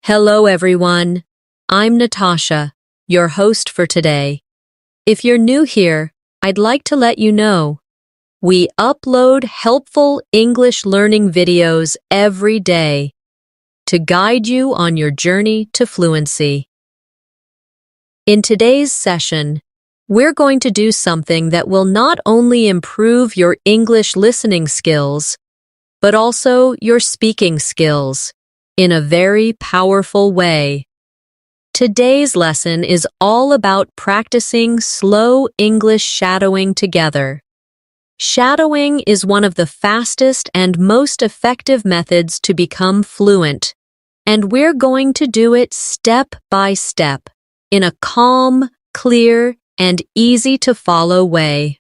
Hello, everyone. I'm Natasha, your host for today. If you're new here, I'd like to let you know we upload helpful English learning videos every day to guide you on your journey to fluency. In today's session, we're going to do something that will not only improve your English listening skills, but also your speaking skills in a very powerful way. Today's lesson is all about practicing slow English shadowing together. Shadowing is one of the fastest and most effective methods to become fluent, and we're going to do it step by step in a calm, clear, and easy-to-follow way.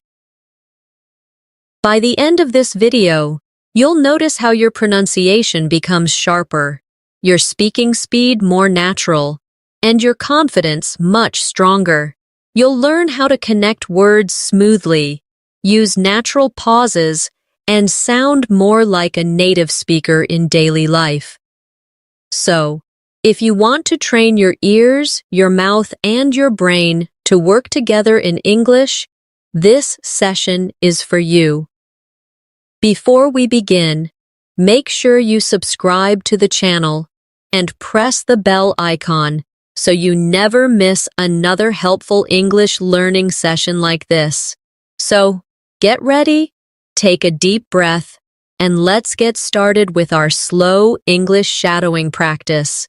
By the end of this video, you'll notice how your pronunciation becomes sharper, your speaking speed more natural, and your confidence much stronger. You'll learn how to connect words smoothly, use natural pauses, and sound more like a native speaker in daily life. So, if you want to train your ears, your mouth, and your brain to work together in English, this session is for you. Before we begin, make sure you subscribe to the channel and press the bell icon so you never miss another helpful English learning session like this. So, get ready, take a deep breath, and let's get started with our slow English shadowing practice.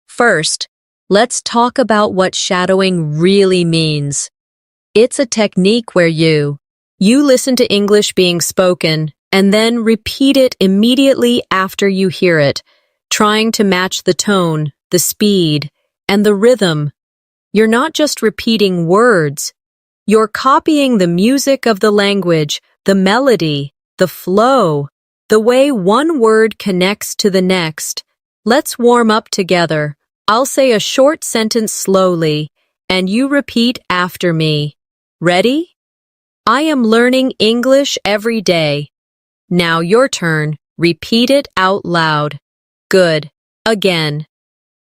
First, let's talk about what shadowing really means. It's a technique where you listen to English being spoken and then repeat it immediately after you hear it, trying to match the tone, the speed, and the rhythm. You're not just repeating words. You're copying the music of the language, the melody, the flow, the way one word connects to the next. Let's warm up together. I'll say a short sentence slowly, and you repeat after me. Ready? I am learning English every day. Now your turn. Repeat it out loud. Good. Again.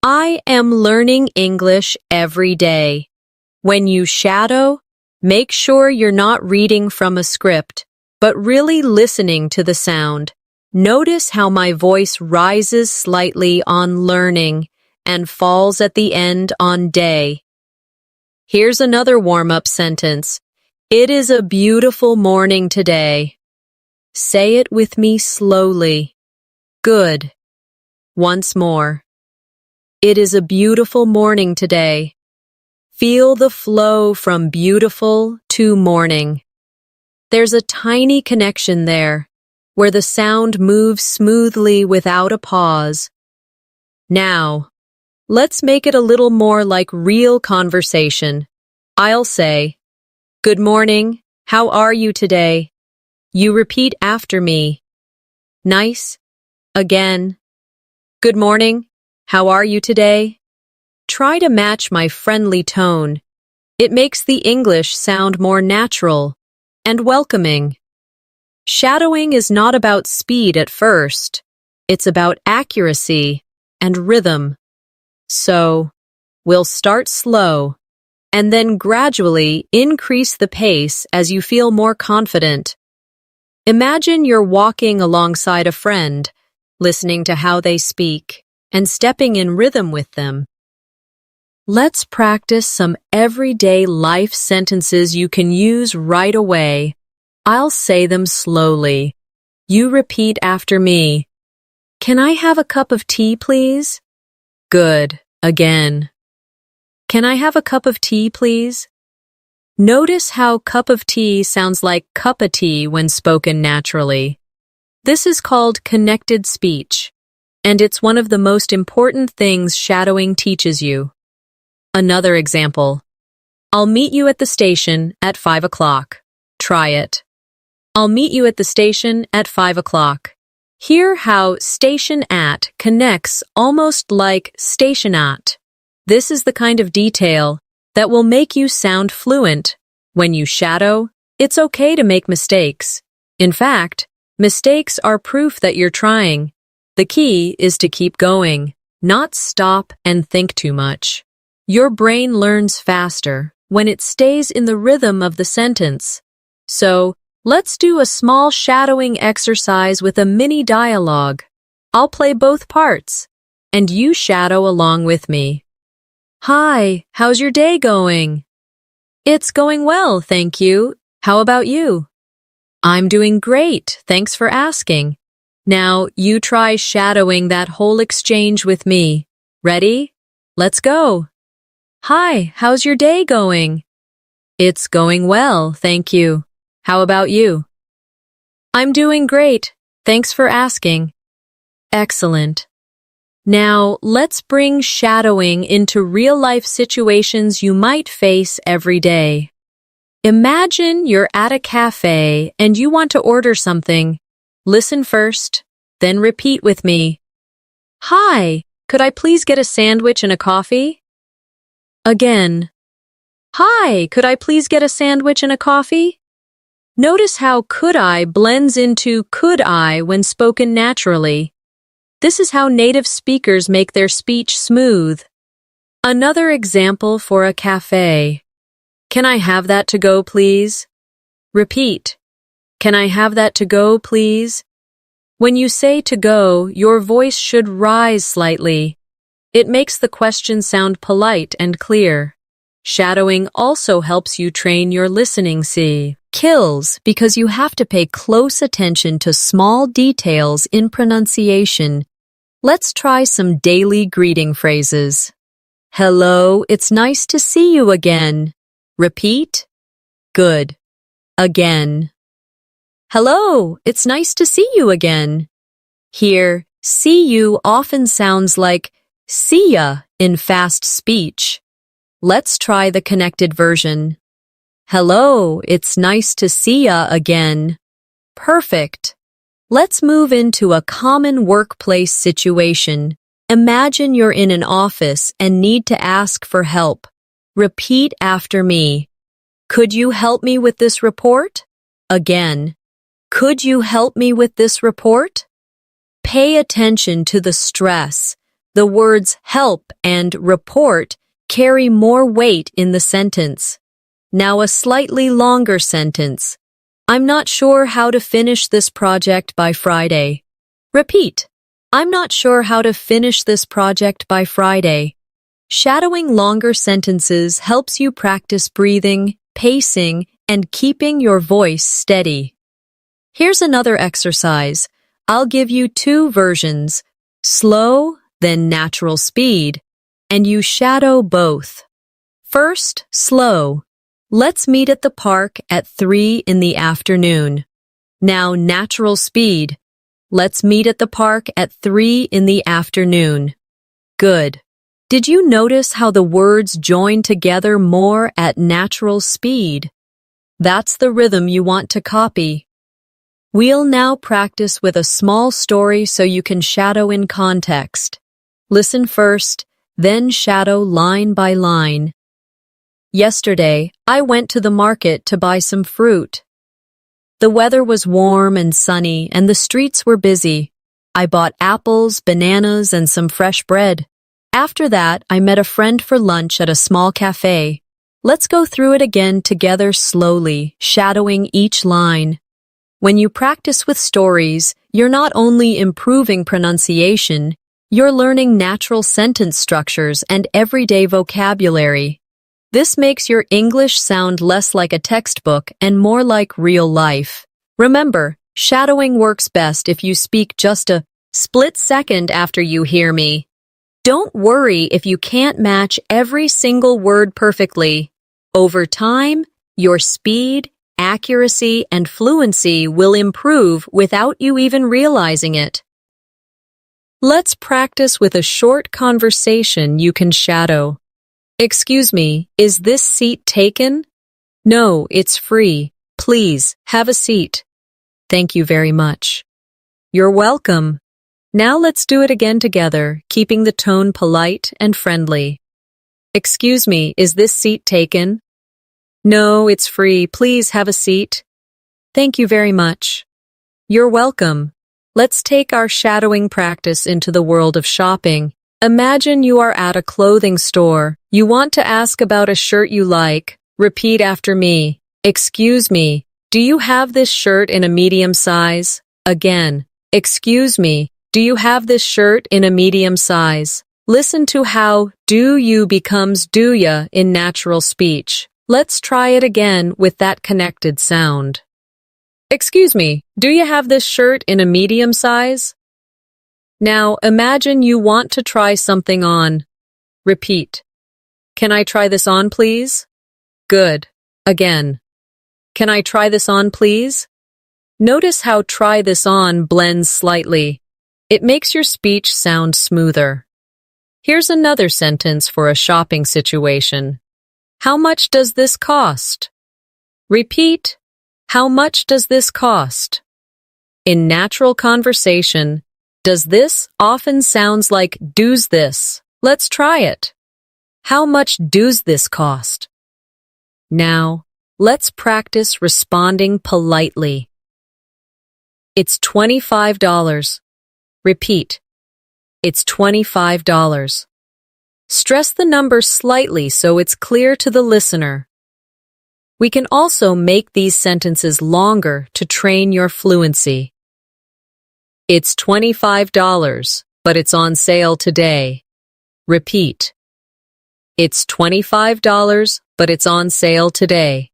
I am learning English every day. When you shadow, make sure you're not reading from a script, but really listening to the sound. Notice how my voice rises slightly on learning and falls at the end on day. Here's another warm-up sentence. It is a beautiful morning today. Say it with me slowly. Good. Once more. It is a beautiful morning today. Feel the flow from beautiful to morning. There's a tiny connection there, where the sound moves smoothly without a pause. Now, let's make it a little more like real conversation. I'll say, "Good morning, how are you today?" You repeat after me. Nice. Again. Good morning, how are you today? Try to match my friendly tone. It makes the English sound more natural and welcoming. Shadowing is not about speed at first. It's about accuracy and rhythm. So, we'll start slow and then gradually increase the pace as you feel more confident. Imagine you're walking alongside a friend, listening to how they speak and stepping in rhythm with them. Let's practice some everyday life sentences you can use right away. I'll say them slowly. You repeat after me. Can I have a cup of tea, please? Good. Again. Can I have a cup of tea, please? Notice how cup of tea sounds like cup of tea when spoken naturally. This is called connected speech, and it's one of the most important things shadowing teaches you. Another example. I'll meet you at the station at 5 o'clock. Try it. I'll meet you at the station at 5 o'clock. Hear how station at connects almost like station at. This is the kind of detail that will make you sound fluent. When you shadow, it's okay to make mistakes. In fact, mistakes are proof that you're trying. The key is to keep going. not stop and think too much. Your brain learns faster when it stays in the rhythm of the sentence. So, let's do a small shadowing exercise with a mini dialogue. I'll play both parts, and you shadow along with me. Hi, how's your day going? It's going well, thank you. How about you? I'm doing great, thanks for asking. Now, you try shadowing that whole exchange with me. Ready? Let's go. Hi, how's your day going? It's going well, thank you. How about you? I'm doing great, thanks for asking. Excellent. Now, let's bring shadowing into real-life situations you might face every day. Imagine you're at a cafe and you want to order something. Listen first, then repeat with me. Hi, could I please get a sandwich and a coffee? Again. Hi, could I please get a sandwich and a coffee? Notice how could I blends into could I when spoken naturally. This is how native speakers make their speech smooth. Another example for a cafe. Can I have that to go, please? Repeat. Can I have that to go, please? When you say to go, your voice should rise slightly. It makes the question sound polite and clear. Shadowing also helps you train your listening skills because you have to pay close attention to small details in pronunciation. Let's try some daily greeting phrases. Hello, it's nice to see you again. Repeat. Good. Again. Hello, it's nice to see you again. Here, see you often sounds like see ya in fast speech. Let's try the connected version. Hello, it's nice to see ya again. Perfect. Let's move into a common workplace situation. Imagine you're in an office and need to ask for help. Repeat after me. Could you help me with this report? Again. Could you help me with this report? Pay attention to the stress. The words help and report carry more weight in the sentence. Now a slightly longer sentence. I'm not sure how to finish this project by Friday. Repeat. I'm not sure how to finish this project by Friday. Shadowing longer sentences helps you practice breathing, pacing, and keeping your voice steady. Here's another exercise. I'll give you two versions, slow, then natural speed, and you shadow both. First, slow. Let's meet at the park at 3 in the afternoon. Now, natural speed. Let's meet at the park at 3 in the afternoon. Good. Did you notice how the words join together more at natural speed? That's the rhythm you want to copy. We'll now practice with a small story so you can shadow in context. Listen first, then shadow line by line. Yesterday, I went to the market to buy some fruit. The weather was warm and sunny, and the streets were busy. I bought apples, bananas, and some fresh bread. After that, I met a friend for lunch at a small cafe. Let's go through it again together slowly, shadowing each line. When you practice with stories, you're not only improving pronunciation, you're learning natural sentence structures and everyday vocabulary. This makes your English sound less like a textbook and more like real life. Remember, shadowing works best if you speak just a split second after you hear me. Don't worry if you can't match every single word perfectly. Over time, your speed, accuracy, and fluency will improve without you even realizing it. Let's practice with a short conversation you can shadow. Excuse me, is this seat taken? No, it's free. Please, have a seat. Thank you very much. You're welcome. Now let's do it again together, keeping the tone polite and friendly. Excuse me, is this seat taken? No, it's free. Please have a seat. Thank you very much. You're welcome. Let's take our shadowing practice into the world of shopping. Imagine you are at a clothing store. You want to ask about a shirt you like. Repeat after me. Excuse me, do you have this shirt in a medium size? Again, excuse me, do you have this shirt in a medium size? Listen to how do you becomes do ya in natural speech. Let's try it again with that connected sound. Excuse me, do you have this shirt in a medium size? Now imagine you want to try something on. Repeat. Can I try this on, please? Good. Again. Can I try this on, please? Notice how try this on blends slightly. It makes your speech sound smoother. Here's another sentence for a shopping situation. How much does this cost? Repeat. How much does this cost? In natural conversation, does this often sounds like does this? Let's try it. How much does this cost? Now, let's practice responding politely. It's $25. Repeat. It's $25. Stress the number slightly so it's clear to the listener. We can also make these sentences longer to train your fluency. It's $25, but it's on sale today. Repeat. It's $25, but it's on sale today.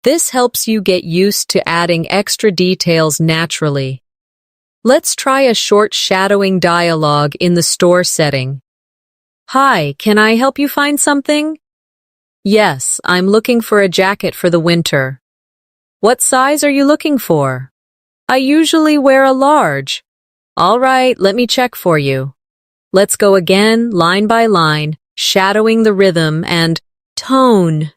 This helps you get used to adding extra details naturally. Let's try a short shadowing dialogue in the store setting. Hi, can I help you find something? Yes, I'm looking for a jacket for the winter. What size are you looking for? I usually wear a large. All right, let me check for you. Let's go again, line by line, shadowing the rhythm and tone.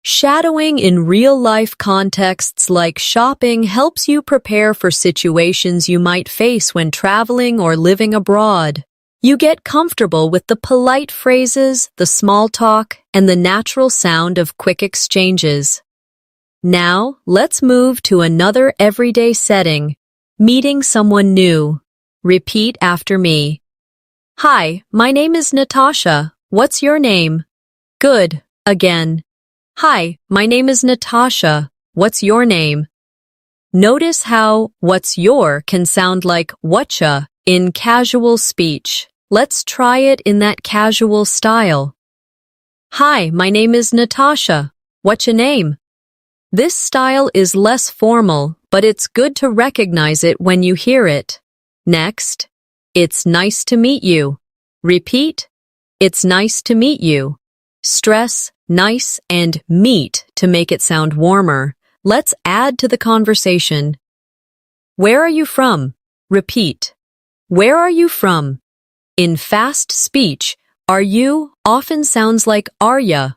Shadowing in real-life contexts like shopping helps you prepare for situations you might face when traveling or living abroad. You get comfortable with the polite phrases, the small talk, and the natural sound of quick exchanges. Now, let's move to another everyday setting, meeting someone new. Repeat after me. Hi, my name is Natasha. What's your name? Good. Again. Hi, my name is Natasha. What's your name? Notice how what's your can sound like whatcha in casual speech. Let's try it in that casual style. Hi, my name is Natasha. What's your name? This style is less formal, but it's good to recognize it when you hear it. Next, it's nice to meet you. Repeat, it's nice to meet you. Stress nice and meet to make it sound warmer. Let's add to the conversation. Where are you from? Repeat. Where are you from? In fast speech, are you often sounds like are ya.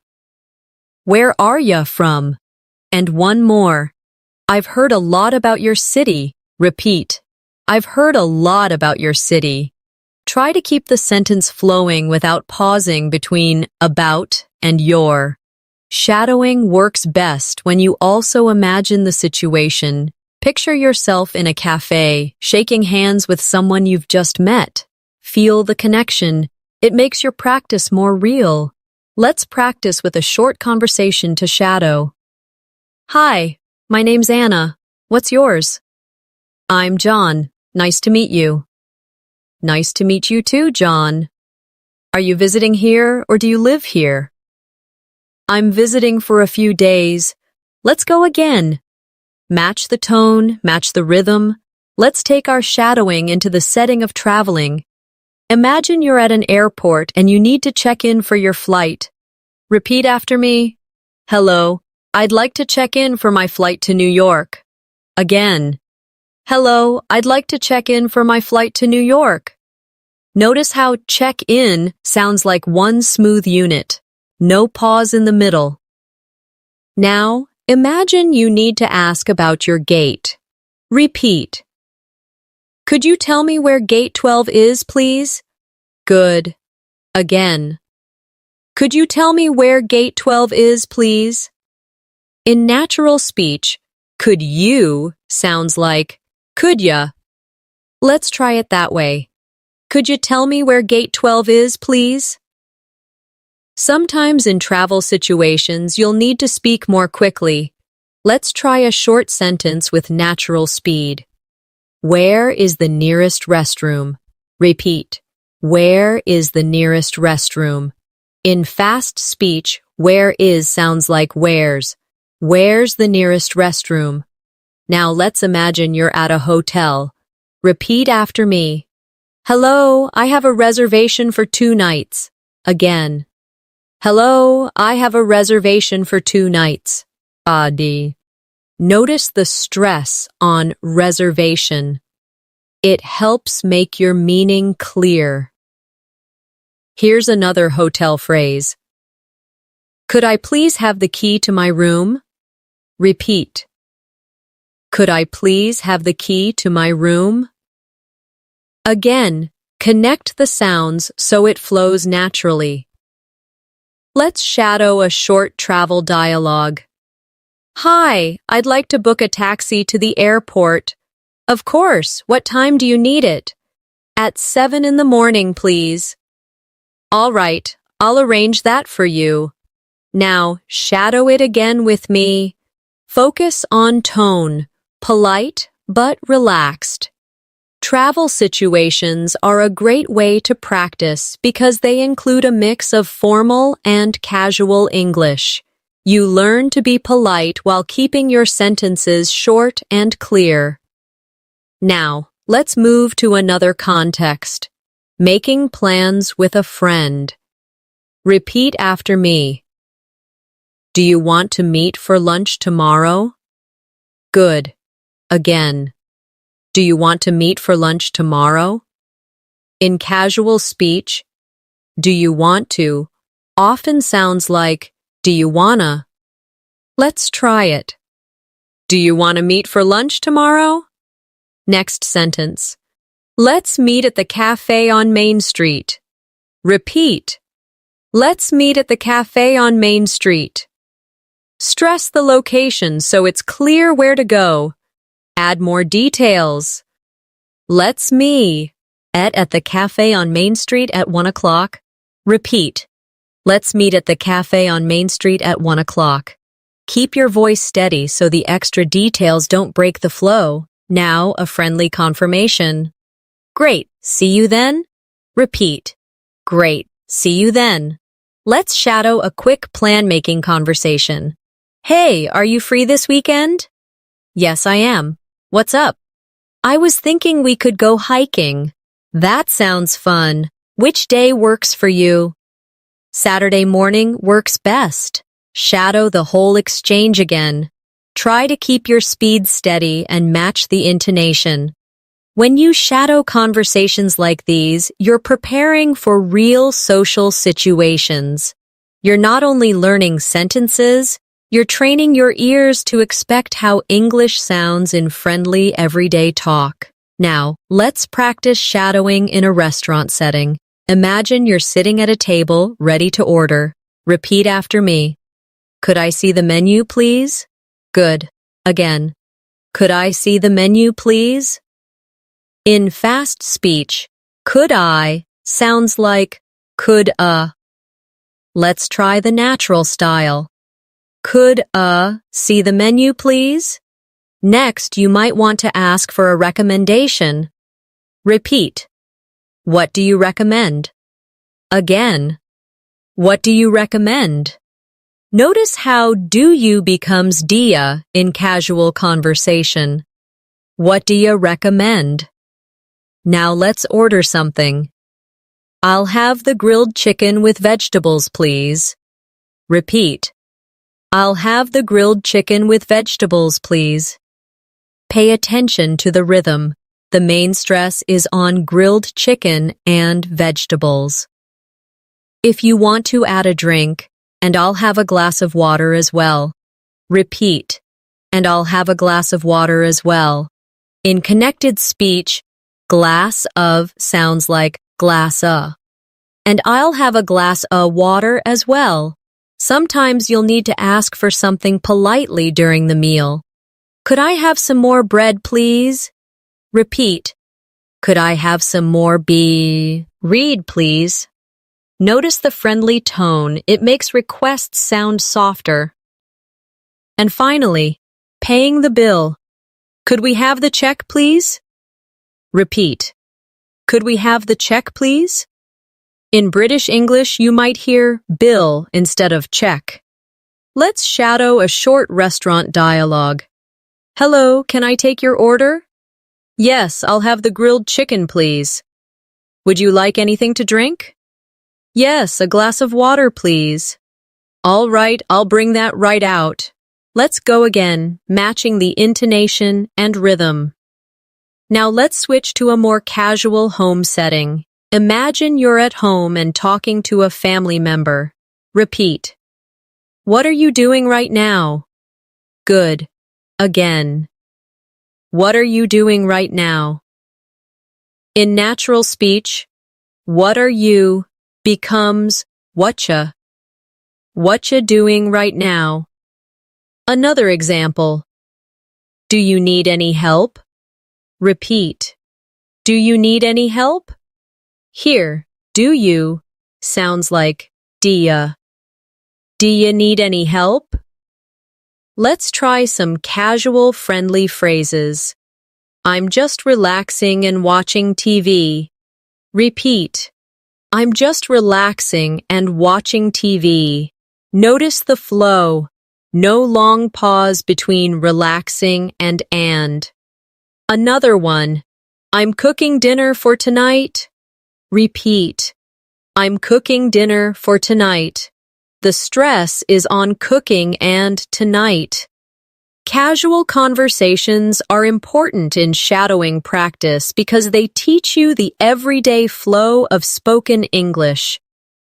Where are ya from? And one more. I've heard a lot about your city. Repeat. I've heard a lot about your city. Try to keep the sentence flowing without pausing between about and your. Shadowing works best when you also imagine the situation. Picture yourself in a cafe, shaking hands with someone you've just met. Feel the connection. It makes your practice more real. Let's practice with a short conversation to shadow. Hi, my name's Anna. What's yours? I'm John. Nice to meet you. Nice to meet you too, John. Are you visiting here or do you live here? I'm visiting for a few days. Let's go again. Match the tone, match the rhythm. Let's take our shadowing into the setting of traveling. Imagine you're at an airport and you need to check in for your flight. Repeat after me. Hello, I'd like to check in for my flight to New York. Again. Hello, I'd like to check in for my flight to New York. Notice how check in sounds like one smooth unit. No pause in the middle. Now, imagine you need to ask about your gate. Repeat. Could you tell me where gate 12 is, please? Good. Again. Could you tell me where gate 12 is, please? In natural speech, could you sounds like could ya. Let's try it that way. Could you tell me where gate 12 is, please? Sometimes in travel situations, you'll need to speak more quickly. Let's try a short sentence with natural speed. Where is the nearest restroom? Repeat. Where is the nearest restroom? In fast speech, where is sounds like where's. Where's the nearest restroom? Now let's imagine you're at a hotel. Repeat after me. Hello, I have a reservation for 2 nights. Again. Hello, I have a reservation for 2 nights. Adi. Notice the stress on reservation. It helps make your meaning clear. Here's another hotel phrase. Could I please have the key to my room? Repeat. Could I please have the key to my room? Again, connect the sounds so it flows naturally. Let's shadow a short travel dialogue. Hi, I'd like to book a taxi to the airport. Of course, what time do you need it? At 7 in the morning, please. All right, I'll arrange that for you. Now, shadow it again with me. Focus on tone, polite but relaxed. Travel situations are a great way to practice because they include a mix of formal and casual English. You learn to be polite while keeping your sentences short and clear. Now, let's move to another context. Making plans with a friend. Repeat after me. Do you want to meet for lunch tomorrow? Good. Again. Do you want to meet for lunch tomorrow? In casual speech, do you want to often sounds like do you wanna? Let's try it. Do you want to meet for lunch tomorrow? Next sentence. Let's meet at the cafe on Main Street. Repeat. Let's meet at the cafe on Main Street. Stress the location so it's clear where to go. Add more details. Let's meet at the cafe on Main Street at 1 o'clock. Repeat. Let's meet at the cafe on Main Street at 1 o'clock. Keep your voice steady so the extra details don't break the flow. Now, a friendly confirmation. Great, see you then? Repeat. Great, see you then. Let's shadow a quick plan-making conversation. Hey, are you free this weekend? Yes, I am. What's up? I was thinking we could go hiking. That sounds fun. Which day works for you? Saturday morning works best. Shadow the whole exchange again. Try to keep your speed steady and match the intonation. When you shadow conversations like these, you're preparing for real social situations. You're not only learning sentences, you're training your ears to expect how English sounds in friendly, everyday talk. Now, let's practice shadowing in a restaurant setting. Imagine you're sitting at a table, ready to order. Repeat after me. Could I see the menu, please? Good. Again. Could I see the menu, please? In fast speech, could I sounds like could Let's try the natural style. Could see the menu, please? Next, you might want to ask for a recommendation. Repeat. What do you recommend? Again. What do you recommend? Notice how do you becomes dia in casual conversation. What do you recommend? Now let's order something. I'll have the grilled chicken with vegetables, please. Repeat. I'll have the grilled chicken with vegetables, please. Pay attention to the rhythm. The main stress is on grilled chicken and vegetables. If you want to add a drink, and I'll have a glass of water as well. Repeat. And I'll have a glass of water as well. In connected speech, glass of sounds like glass and I'll have a glass of water as well. Sometimes you'll need to ask for something politely during the meal. Could I have some more bread, please? Repeat. Could I have some more Read, please. Notice the friendly tone. It makes requests sound softer. And finally, paying the bill. Could we have the check, please? Repeat. Could we have the check, please? In British English, you might hear bill instead of check. Let's shadow a short restaurant dialogue. Hello, can I take your order? Yes, I'll have the grilled chicken, please. Would you like anything to drink? Yes, a glass of water, please. All right, I'll bring that right out. Let's go again, matching the intonation and rhythm. Now let's switch to a more casual home setting. Imagine you're at home and talking to a family member. Repeat. What are you doing right now? Good. Again. What are you doing right now? In natural speech, what are you becomes whatcha. Whatcha doing right now? Another example. Do you need any help? Repeat. Do you need any help? Here, do you sounds like d'ya. Do you need any help? Let's try some casual, friendly phrases. I'm just relaxing and watching TV. Repeat. I'm just relaxing and watching TV. Notice the flow. No long pause between relaxing and. Another one. I'm cooking dinner for tonight. Repeat. I'm cooking dinner for tonight. The stress is on cooking and tonight. Casual conversations are important in shadowing practice because they teach you the everyday flow of spoken English.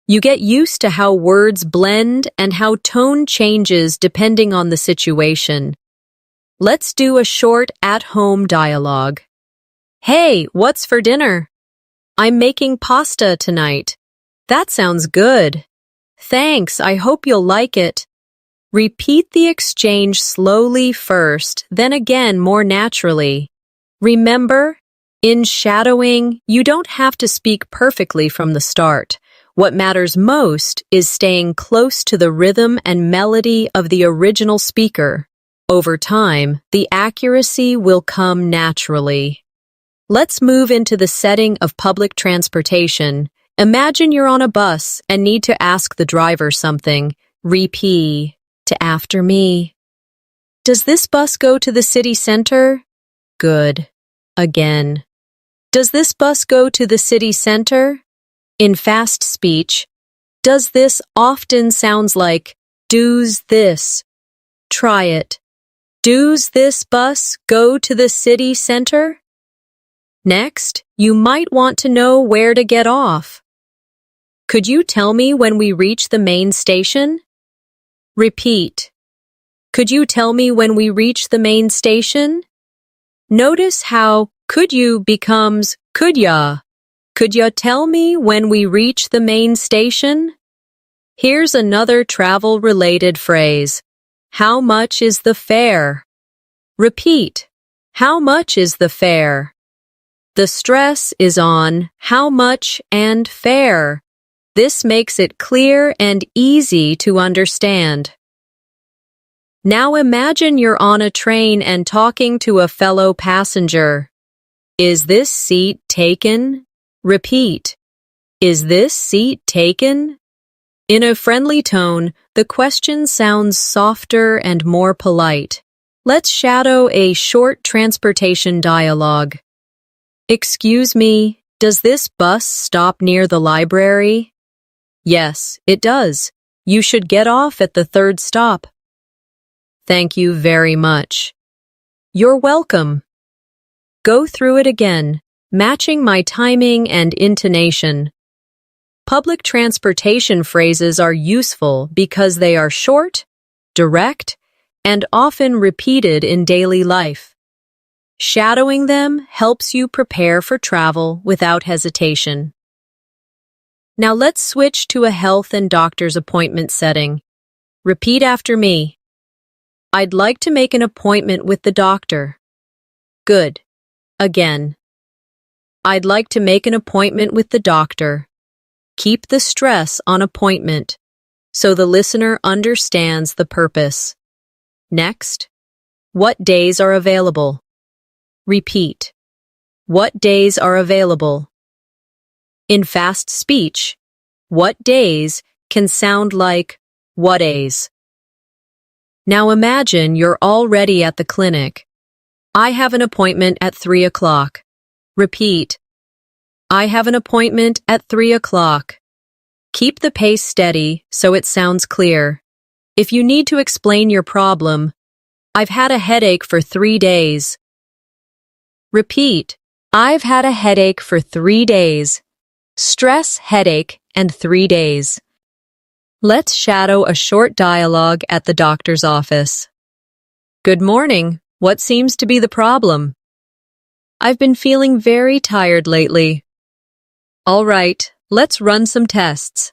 You get used to how words blend and how tone changes depending on the situation. Let's do a short at-home dialogue. Hey, what's for dinner? I'm making pasta tonight. That sounds good. Thanks, I hope you'll like it. Repeat the exchange slowly first, then again more naturally. Remember, in shadowing, you don't have to speak perfectly from the start. What matters most is staying close to the rhythm and melody of the original speaker. Over time, the accuracy will come naturally. Let's move into the setting of public transportation. Imagine you're on a bus and need to ask the driver something. Repeat after me. Does this bus go to the city center? Good. Again. Does this bus go to the city center? In fast speech, does this often sounds like does this. Try it. Does this bus go to the city center? Next, you might want to know where to get off. Could you tell me when we reach the main station? Repeat. Could you tell me when we reach the main station? Notice how could you becomes could ya. Could ya tell me when we reach the main station? Here's another travel-related phrase. How much is the fare? Repeat. How much is the fare? The stress is on how much and fare. This makes it clear and easy to understand. Now imagine you're on a train and talking to a fellow passenger. Is this seat taken? Repeat. Is this seat taken? In a friendly tone, the question sounds softer and more polite. Let's shadow a short transportation dialogue. Excuse me, does this bus stop near the library? Yes, it does. You should get off at the third stop. Thank you very much. You're welcome. Go through it again, matching my timing and intonation. Public transportation phrases are useful because they are short, direct, and often repeated in daily life. Shadowing them helps you prepare for travel without hesitation. Now let's switch to a health and doctor's appointment setting. Repeat after me. I'd like to make an appointment with the doctor. Good. Again. I'd like to make an appointment with the doctor. Keep the stress on appointment so the listener understands the purpose. Next, what days are available? Repeat. What days are available? In fast speech, what days can sound like what days? Now imagine you're already at the clinic. I have an appointment at 3 o'clock. Repeat. I have an appointment at 3 o'clock. Keep the pace steady so it sounds clear. If you need to explain your problem, I've had a headache for 3 days. Repeat. I've had a headache for 3 days. Stress, headache, and 3 days. Let's shadow a short dialogue at the doctor's office. Good morning. What seems to be the problem? I've been feeling very tired lately. All right, let's run some tests.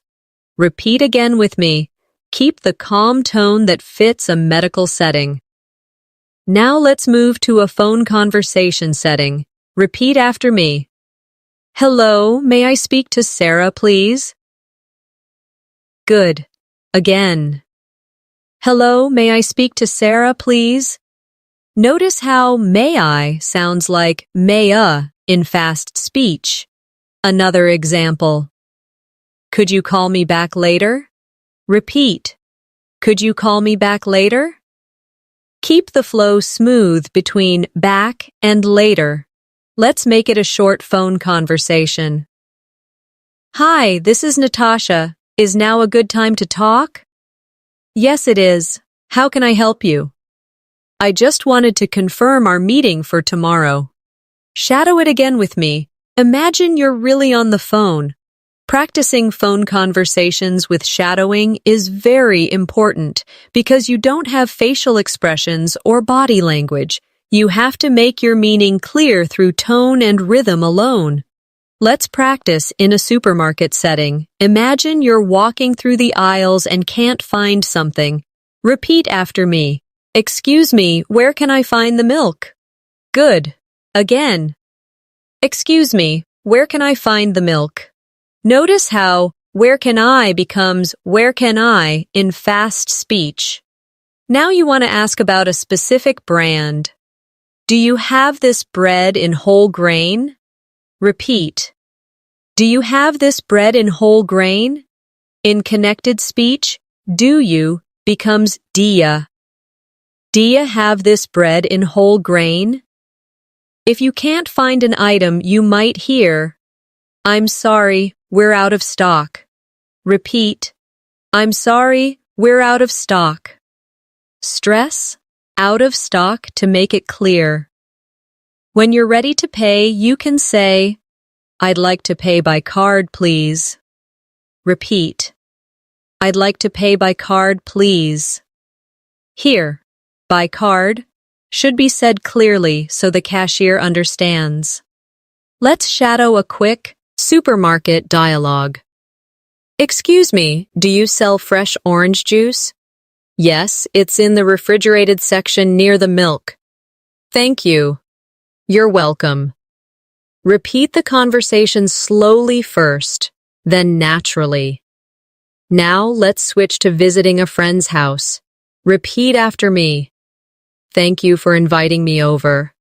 Repeat again with me. Keep the calm tone that fits a medical setting. Now let's move to a phone conversation setting. Repeat after me. Hello, may I speak to Sarah, please? Good. Again. Hello, may I speak to Sarah, please? Notice how may I sounds like may-a in fast speech. Another example. Could you call me back later? Repeat. Could you call me back later? Keep the flow smooth between back and later. Let's make it a short phone conversation. Hi, this is Natasha. Is now a good time to talk? Yes, it is. How can I help you? I just wanted to confirm our meeting for tomorrow. Shadow it again with me. Imagine you're really on the phone. Practicing phone conversations with shadowing is very important because you don't have facial expressions or body language. You have to make your meaning clear through tone and rhythm alone. Let's practice in a supermarket setting. Imagine you're walking through the aisles and can't find something. Repeat after me. Excuse me, where can I find the milk? Good. Again. Excuse me, where can I find the milk? Notice how where can I becomes where can I in fast speech. Now you want to ask about a specific brand. Do you have this bread in whole grain? Repeat. Do you have this bread in whole grain? In connected speech, do you becomes dia. Do you have this bread in whole grain? If you can't find an item, you might hear, I'm sorry, we're out of stock. Repeat, I'm sorry, we're out of stock. Stress, out of stock to make it clear. When you're ready to pay, you can say, I'd like to pay by card, please. Repeat, I'd like to pay by card, please. Here, by card, should be said clearly so the cashier understands. Let's shadow a quick supermarket dialogue. Excuse me, do you sell fresh orange juice? Yes, it's in the refrigerated section near the milk. Thank you. You're welcome. Repeat the conversation slowly first, then naturally. Now let's switch to visiting a friend's house. Repeat after me. Thank you for inviting me over.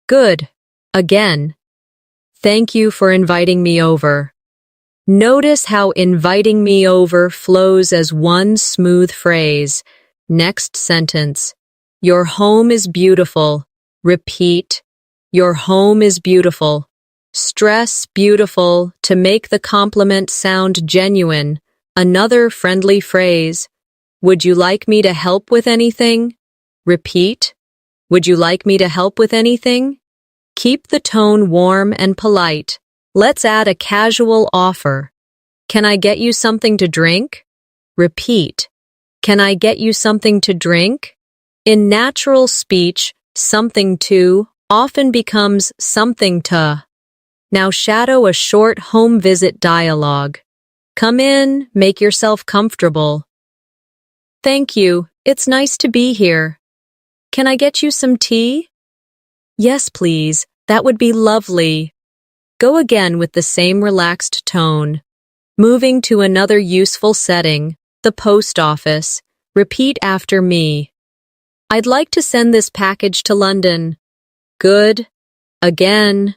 Good. Again. Thank you for inviting me over. Notice how inviting me over flows as one smooth phrase. Next sentence. Your home is beautiful. Repeat. Your home is beautiful. Stress beautiful to make the compliment sound genuine. Another friendly phrase. Would you like me to help with anything? Repeat. Would you like me to help with anything? Keep the tone warm and polite. Let's add a casual offer. Can I get you something to drink? Repeat. Can I get you something to drink? In natural speech, something to often becomes something to. Now shadow a short home visit dialogue. Come in, make yourself comfortable. Thank you, it's nice to be here. Can I get you some tea? Yes, please, that would be lovely. Go again with the same relaxed tone. Moving to another useful setting, the post office. Repeat after me. I'd like to send this package to London. Good. Again.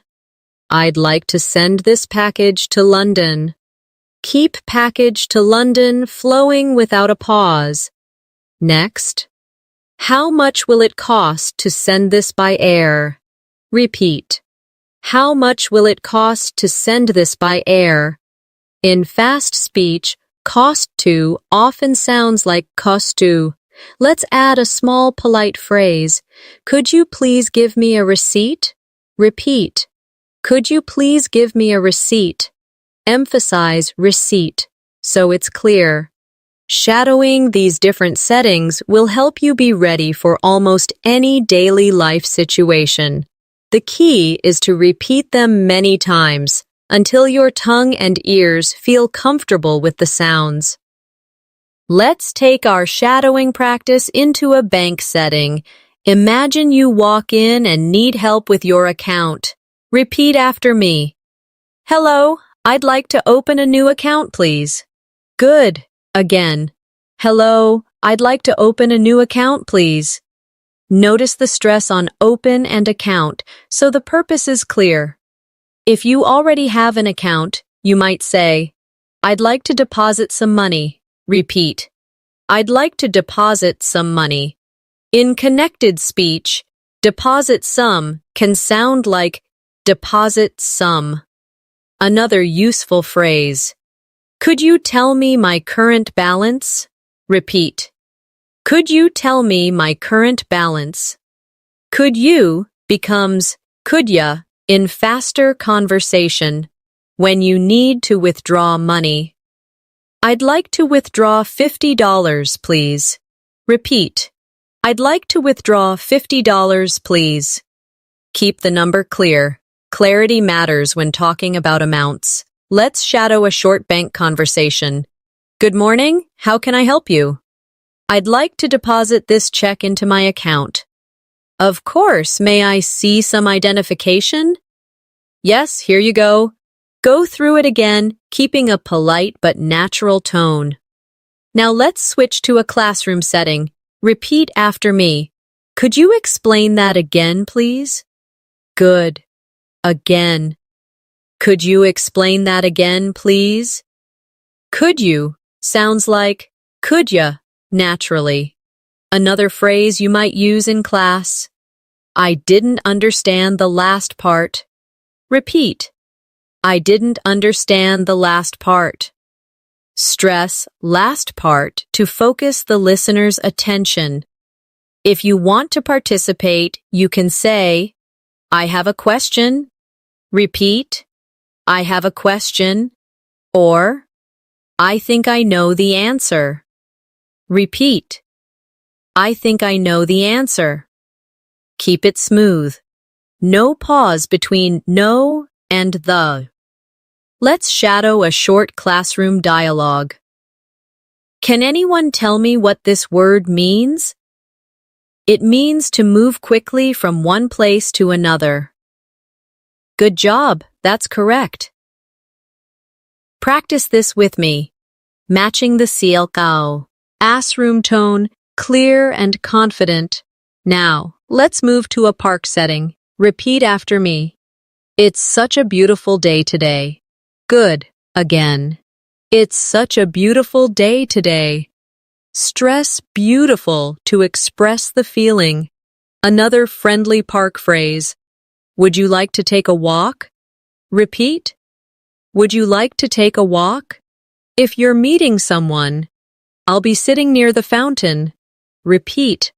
I'd like to send this package to London. Keep package to London flowing without a pause. Next. How much will it cost to send this by air? Repeat. How much will it cost to send this by air? In fast speech, cost to often sounds like cost to. Let's add a small polite phrase. Could you please give me a receipt? Repeat. Could you please give me a receipt? Emphasize receipt, so it's clear. Shadowing these different settings will help you be ready for almost any daily life situation. The key is to repeat them many times until your tongue and ears feel comfortable with the sounds. Let's take our shadowing practice into a bank setting. Imagine you walk in and need help with your account. Repeat after me. Hello, I'd like to open a new account, please. Good. Again. Hello, I'd like to open a new account, please. Notice the stress on open and account, so the purpose is clear. If you already have an account, you might say, I'd like to deposit some money. Repeat. I'd like to deposit some money. In connected speech, deposit some can sound like deposit some. Another useful phrase. Could you tell me my current balance? Repeat. Could you tell me my current balance? Could you becomes could ya in faster conversation when you need to withdraw money. I'd like to withdraw $50, please. Repeat. I'd like to withdraw $50, please. Keep the number clear. Clarity matters when talking about amounts. Let's shadow a short bank conversation. Good morning. How can I help you? I'd like to deposit this check into my account. Of course. May I see some identification? Yes, here you go. Go through it again, keeping a polite but natural tone. Now let's switch to a classroom setting. Repeat after me. Could you explain that again, please? Good. Again. Could you explain that again, please? Could you sounds like could ya, naturally. Another phrase you might use in class. I didn't understand the last part. Repeat. I didn't understand the last part. Stress last part to focus the listener's attention. If you want to participate, you can say, I have a question. Repeat. I have a question. Or, I think I know the answer. Repeat. I think I know the answer. Keep it smooth. No pause between no and the. Let's shadow a short classroom dialogue. Can anyone tell me what this word means? It means to move quickly from one place to another. Good job, that's correct. Practice this with me. Matching the sielkao. Room tone, clear and confident. Now, let's move to a park setting. Repeat after me. It's such a beautiful day today. Good. Again. It's such a beautiful day today. Stress beautiful to express the feeling. Another friendly park phrase. Would you like to take a walk? Repeat. Would you like to take a walk? If you're meeting someone, I'll be sitting near the fountain. Repeat.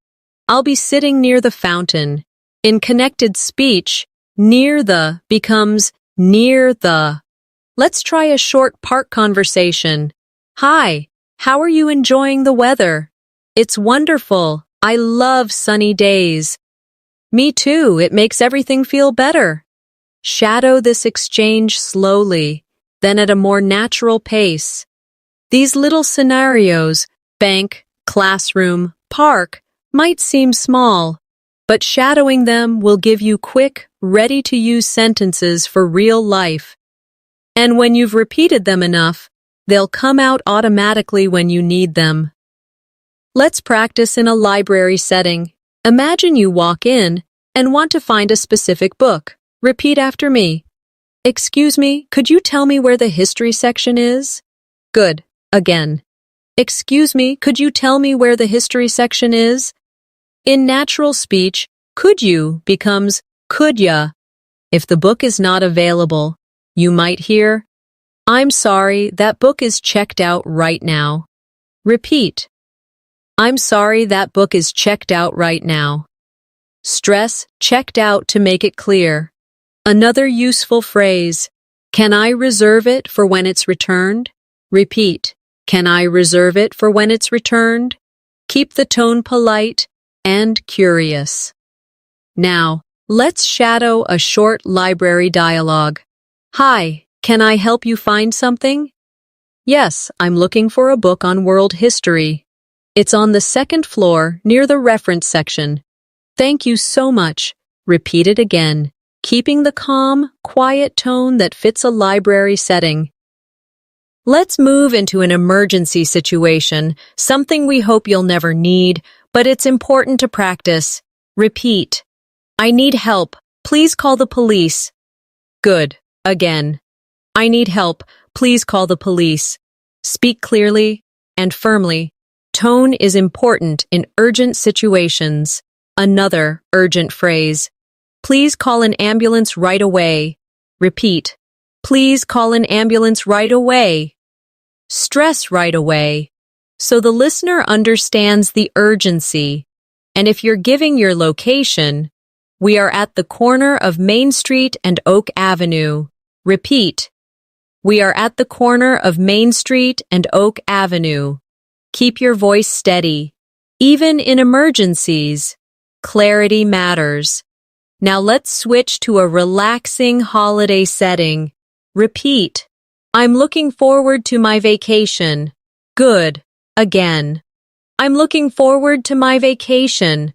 I'll be sitting near the fountain. In connected speech, near the becomes near the. Let's try a short park conversation. Hi, how are you enjoying the weather? It's wonderful. I love sunny days. Me too, it makes everything feel better. Shadow this exchange slowly, then at a more natural pace. These little scenarios, bank, classroom, park, might seem small, but shadowing them will give you quick, ready-to-use sentences for real life. And when you've repeated them enough, they'll come out automatically when you need them. Let's practice in a library setting. Imagine you walk in and want to find a specific book. Repeat after me. Excuse me, could you tell me where the history section is? Good. Again. Excuse me, could you tell me where the history section is? In natural speech, could you becomes could ya. If the book is not available, you might hear, I'm sorry, that book is checked out right now. Repeat. I'm sorry, that book is checked out right now. Stress checked out to make it clear. Another useful phrase, can I reserve it for when it's returned? Repeat, can I reserve it for when it's returned? Keep the tone polite and curious. Now, let's shadow a short library dialogue. Hi, can I help you find something? Yes, I'm looking for a book on world history. It's on the second floor near the reference section. Thank you so much. Repeat it again, keeping the calm, quiet tone that fits a library setting. Let's move into an emergency situation, something we hope you'll never need, but it's important to practice. Repeat. I need help. Please call the police. Good. Again. I need help. Please call the police. Speak clearly and firmly. Tone is important in urgent situations. Another urgent phrase. Please call an ambulance right away. Repeat. Please call an ambulance right away. Stress right away, so the listener understands the urgency. And if you're giving your location, we are at the corner of Main Street and Oak Avenue. Repeat. We are at the corner of Main Street and Oak Avenue. Keep your voice steady. Even in emergencies, clarity matters. Now let's switch to a relaxing holiday setting. Repeat. I'm looking forward to my vacation. Good. Again. I'm looking forward to my vacation.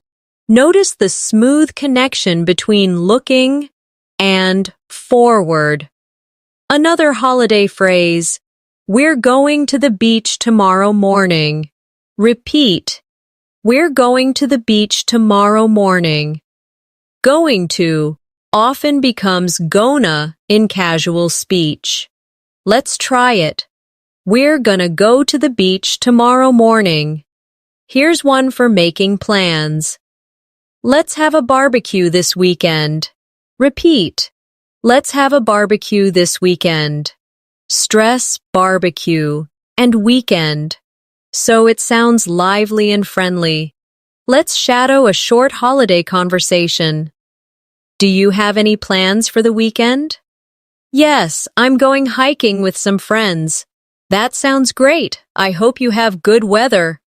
Notice the smooth connection between looking and forward. Another holiday phrase. We're going to the beach tomorrow morning. Repeat. We're going to the beach tomorrow morning. Going to often becomes gonna in casual speech. Let's try it. We're gonna go to the beach tomorrow morning. Here's one for making plans. Let's have a barbecue this weekend. Repeat. Let's have a barbecue this weekend. Stress, barbecue, and weekend. So it sounds lively and friendly. Let's shadow a short holiday conversation. Do you have any plans for the weekend? Yes, I'm going hiking with some friends. That sounds great. I hope you have good weather.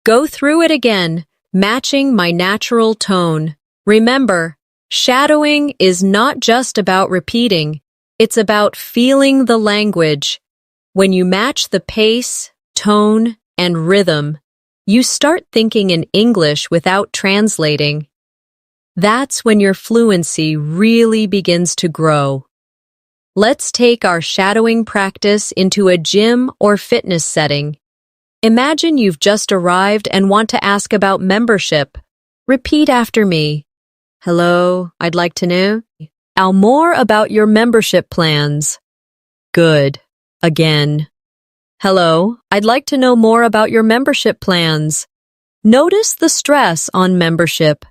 Go through it again, matching my natural tone. Remember, shadowing is not just about repeating. It's about feeling the language. When you match the pace, tone, and rhythm, you start thinking in English without translating. That's when your fluency really begins to grow. Let's take our shadowing practice into a gym or fitness setting. Imagine you've just arrived and want to ask about membership. Repeat after me. Hello, I'd like to know more about your membership plans. Good. Again. Hello, I'd like to know more about your membership plans. Notice the stress on membership,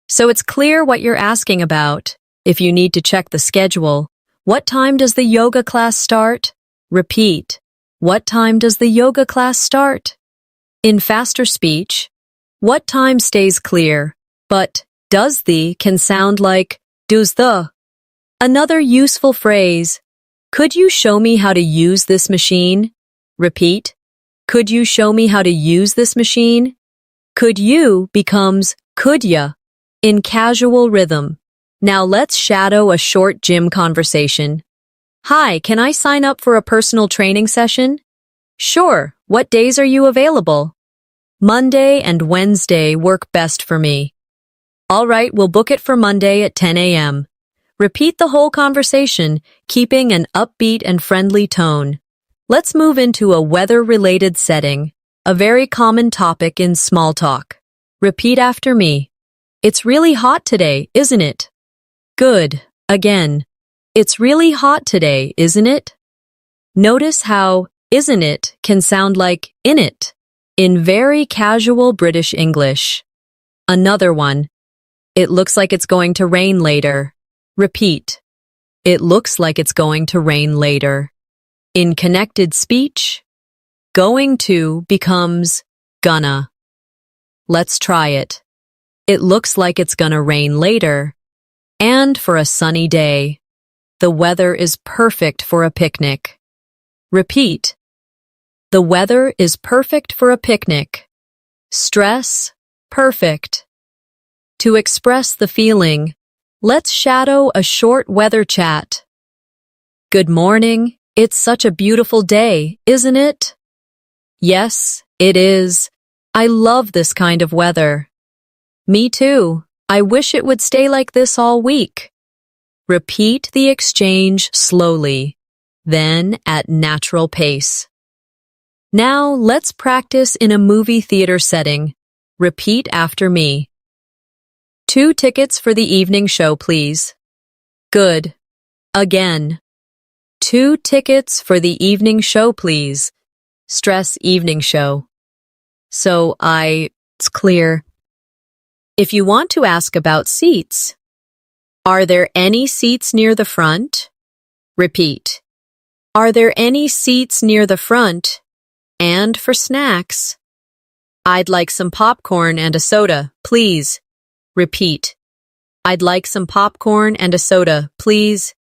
so it's clear what you're asking about. If you need to check the schedule, what time does the yoga class start? Repeat. What time does the yoga class start? In faster speech, what time stays clear, but does the can sound like does the. Another useful phrase. Could you show me how to use this machine? Repeat. Could you show me how to use this machine? Could you becomes could ya in casual rhythm. Now let's shadow a short gym conversation. Hi, can I sign up for a personal training session? Sure. What days are you available? Monday and Wednesday work best for me. All right, we'll book it for Monday at 10 a.m. Repeat the whole conversation, keeping an upbeat and friendly tone. Let's move into a weather-related setting, a very common topic in small talk. Repeat after me. It's really hot today, isn't it? Good. Again. It's really hot today, isn't it? Notice how isn't it can sound like in it in very casual British English. Another one. It looks like it's going to rain later. Repeat. It looks like it's going to rain later. In connected speech, going to becomes gonna. Let's try it. It looks like it's gonna rain later. And for a sunny day. The weather is perfect for a picnic. Repeat. The weather is perfect for a picnic. Stress, perfect. To express the feeling, let's shadow a short weather chat. Good morning. It's such a beautiful day, isn't it? Yes, it is. I love this kind of weather. Me too. I wish it would stay like this all week. Repeat the exchange slowly, then at natural pace. Now let's practice in a movie theater setting. Repeat after me. 2 tickets for the evening show, please. Good. Again. 2 tickets for the evening show, please. Stress evening show. So it's clear. If you want to ask about seats, are there any seats near the front? Repeat. Are there any seats near the front? And for snacks, I'd like some popcorn and a soda, please. Repeat. I'd like some popcorn and a soda, please.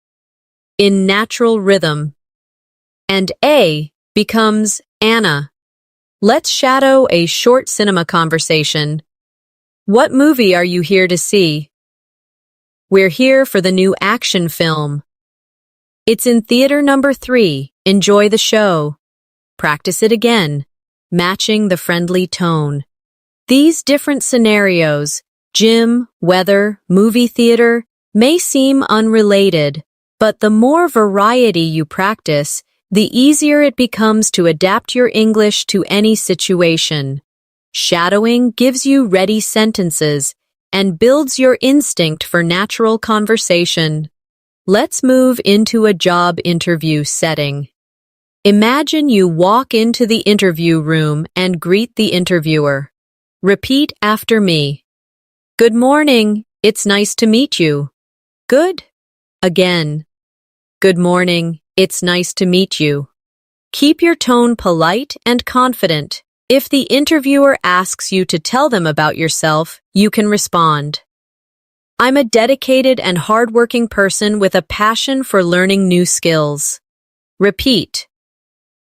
In natural rhythm. And A becomes Anna. Let's shadow a short cinema conversation. What movie are you here to see? We're here for the new action film. It's in theater number 3. Enjoy the show. Practice it again, matching the friendly tone. These different scenarios, gym, weather, movie theater, may seem unrelated, but the more variety you practice, the easier it becomes to adapt your English to any situation. Shadowing gives you ready sentences and builds your instinct for natural conversation. Let's move into a job interview setting. Imagine you walk into the interview room and greet the interviewer. Repeat after me. Good morning. It's nice to meet you. Good. Again. Good morning. It's nice to meet you. Keep your tone polite and confident. If the interviewer asks you to tell them about yourself, you can respond. I'm a dedicated and hardworking person with a passion for learning new skills. Repeat.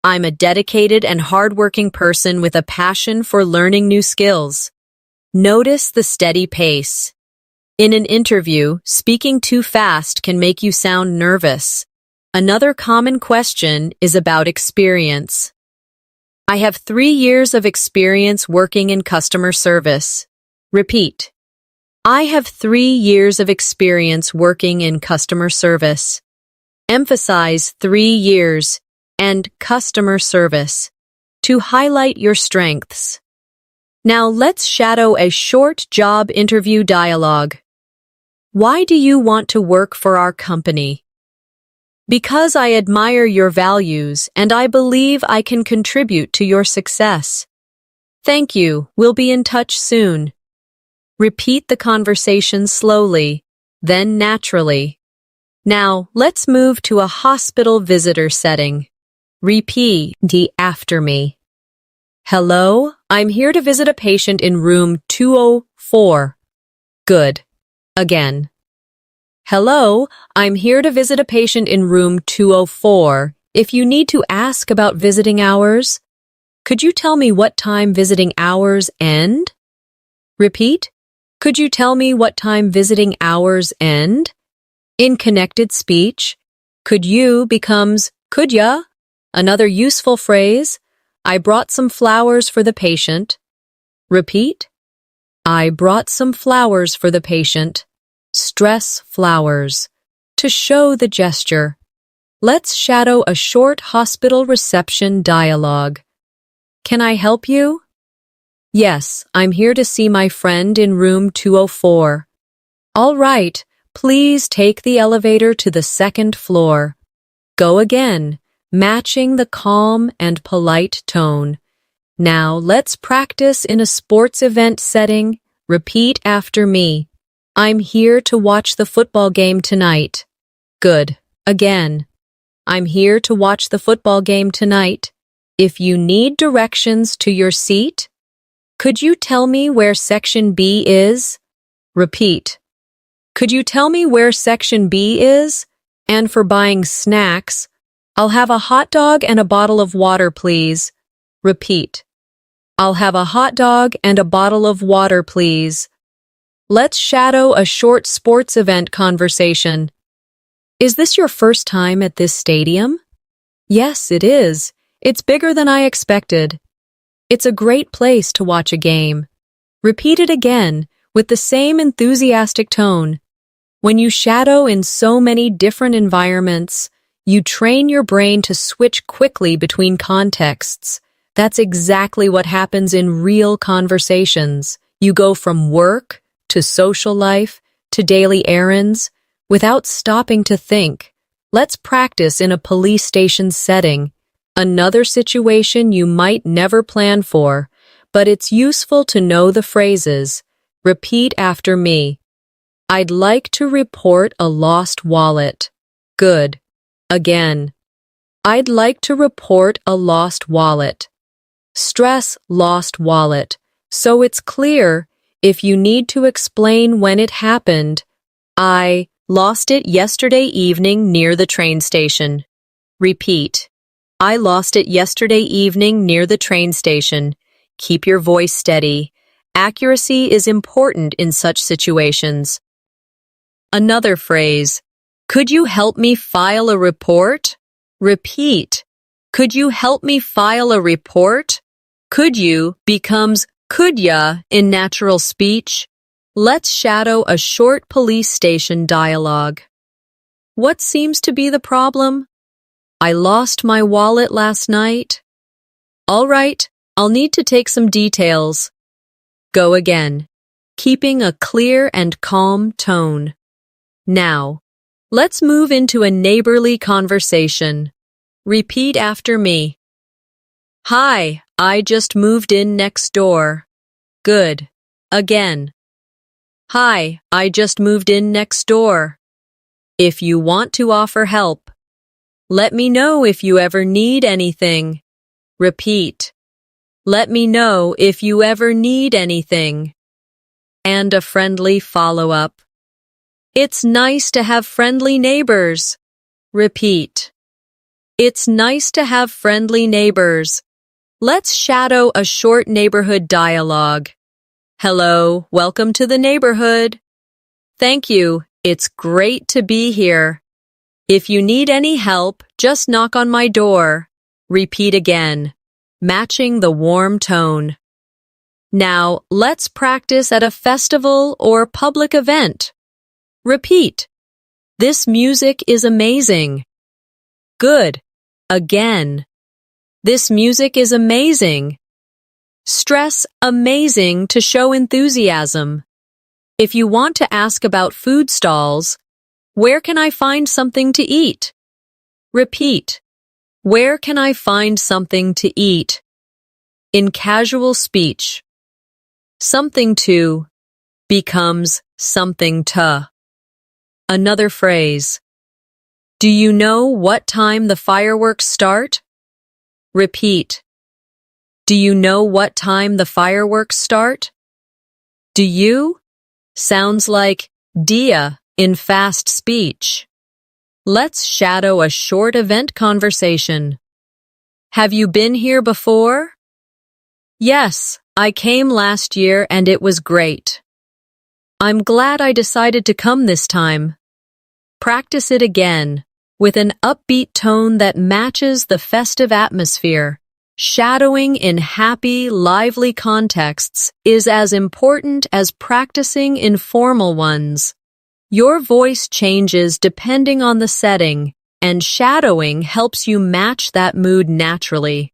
I'm a dedicated and hardworking person with a passion for learning new skills. Notice the steady pace. In an interview, speaking too fast can make you sound nervous. Another common question is about experience. I have 3 years of experience working in customer service. Repeat. I have 3 years of experience working in customer service. Emphasize 3 years and customer service to highlight your strengths. Now let's shadow a short job interview dialogue. Why do you want to work for our company? Because I admire your values and I believe I can contribute to your success. Thank you. We'll be in touch soon. Repeat the conversation slowly, then naturally. Now, let's move to a hospital visitor setting. Repeat after me. Hello, I'm here to visit a patient in room 204. Good. Again. Hello, I'm here to visit a patient in room 204. If you need to ask about visiting hours, could you tell me what time visiting hours end? Repeat. Could you tell me what time visiting hours end? In connected speech, could you becomes could ya? Another useful phrase, I brought some flowers for the patient. Repeat. I brought some flowers for the patient. Stress flowers. To show the gesture. Let's shadow a short hospital reception dialogue. Can I help you? Yes, I'm here to see my friend in room 204. All right, please take the elevator to the second floor. Go again, matching the calm and polite tone. Now let's practice in a sports event setting. Repeat after me. I'm here to watch the football game tonight. Good. Again. I'm here to watch the football game tonight. If you need directions to your seat, could you tell me where section B is? Repeat. Could you tell me where section B is? And for buying snacks, I'll have a hot dog and a bottle of water, please. Repeat. I'll have a hot dog and a bottle of water, please. Let's shadow a short sports event conversation. Is this your first time at this stadium? Yes, it is. It's bigger than I expected. It's a great place to watch a game. Repeat it again with the same enthusiastic tone. When you shadow in so many different environments, you train your brain to switch quickly between contexts. That's exactly what happens in real conversations. You go from work to social life to daily errands without stopping to think. Let's practice in a police station setting. Another situation you might never plan for, but it's useful to know the phrases. Repeat after me. I'd like to report a lost wallet. Good. Again. I'd like to report a lost wallet. Stress lost wallet, so it's clear. If you need to explain when it happened, I lost it yesterday evening near the train station. Repeat. I lost it yesterday evening near the train station. Keep your voice steady. Accuracy is important in such situations. Another phrase. Could you help me file a report? Repeat. Could you help me file a report? Could you becomes could ya in natural speech. Let's shadow a short police station dialogue. What seems to be the problem? I lost my wallet last night. All right, I'll need to take some details. Go again, keeping a clear and calm tone. Now, let's move into a neighborly conversation. Repeat after me. Hi, I just moved in next door. Good. Again. Hi, I just moved in next door. If you want to offer help, let me know if you ever need anything. Repeat. Let me know if you ever need anything. And a friendly follow-up. It's nice to have friendly neighbors. Repeat. It's nice to have friendly neighbors. Let's shadow a short neighborhood dialogue. Hello, welcome to the neighborhood. Thank you, it's great to be here. If you need any help, just knock on my door. Repeat again, matching the warm tone. Now, let's practice at a festival or public event. Repeat. This music is amazing. Good. Again. This music is amazing. Stress amazing to show enthusiasm. If you want to ask about food stalls, where can I find something to eat? Repeat. Where can I find something to eat? In casual speech, something to becomes something to. Another phrase. Do you know what time the fireworks start? Repeat. Do you know what time the fireworks start? Do you? Sounds like dia in fast speech. Let's shadow a short event conversation. Have you been here before? Yes, I came last year and it was great. I'm glad I decided to come this time. Practice it again, with an upbeat tone that matches the festive atmosphere. Shadowing in happy, lively contexts is as important as practicing in formal ones. Your voice changes depending on the setting, and shadowing helps you match that mood naturally.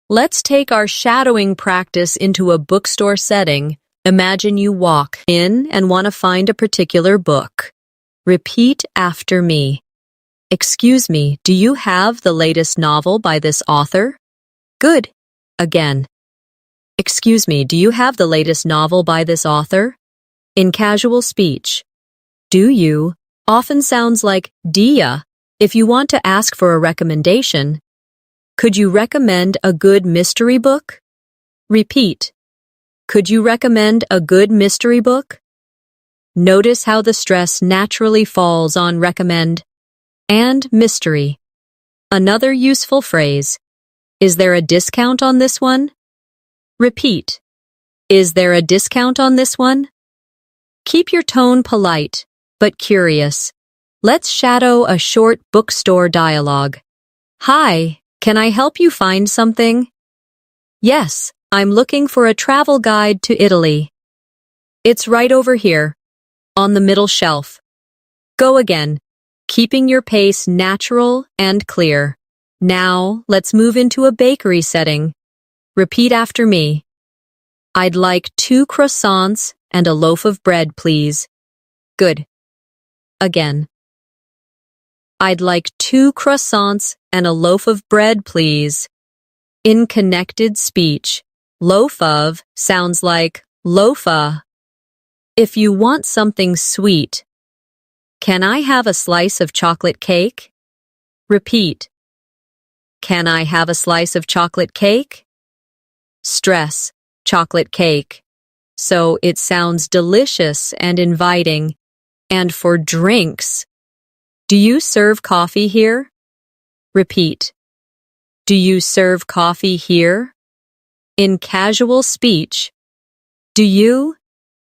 Let's take our shadowing practice into a bookstore setting. Imagine you walk in and want to find a particular book. Repeat after me. Excuse me, do you have the latest novel by this author? Good. Again. Excuse me, do you have the latest novel by this author? In casual speech, do you often sounds like dia. If you want to ask for a recommendation, could you recommend a good mystery book? Repeat. Could you recommend a good mystery book? Notice how the stress naturally falls on recommend and mystery. Another useful phrase. Is there a discount on this one? Repeat. Is there a discount on this one? Keep your tone polite, but curious. Let's shadow a short bookstore dialogue. Hi, can I help you find something? Yes, I'm looking for a travel guide to Italy. It's right over here, on the middle shelf. Go again, keeping your pace natural and clear. Now, let's move into a bakery setting. Repeat after me. I'd like 2 croissants and a loaf of bread, please. Good. Again. I'd like 2 croissants and a loaf of bread, please. In connected speech, loaf of sounds like loafa. If you want something sweet, can I have a slice of chocolate cake? Repeat. Can I have a slice of chocolate cake? Stress, chocolate cake. So it sounds delicious and inviting. And for drinks, do you serve coffee here? Repeat. Do you serve coffee here? In casual speech, do you